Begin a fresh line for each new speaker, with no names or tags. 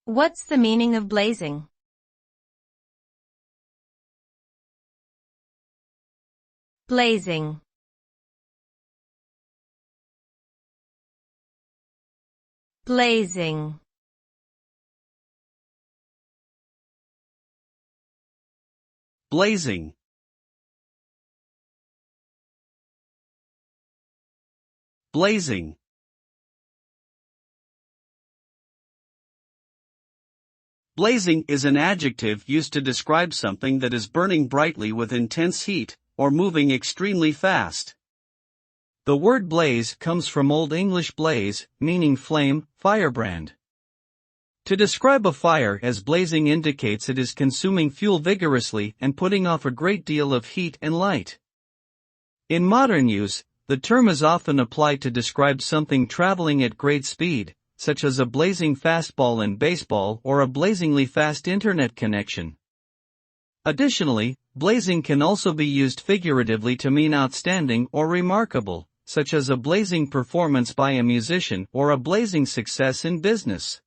What's the meaning of blazing? Blazing. Blazing.
Blazing. Blazing. Blazing is an adjective used to describe something that is burning brightly with intense heat, or moving extremely fast. The word blaze comes from Old English blaze, meaning flame, firebrand. To describe a fire as blazing indicates it is consuming fuel vigorously and putting off a great deal of heat and light. In modern use, the term is often applied to describe something traveling at great speed, such as a blazing fastball in baseball or a blazingly fast internet connection. Additionally, blazing can also be used figuratively to mean outstanding or remarkable, such as a blazing performance by a musician or a blazing success in business.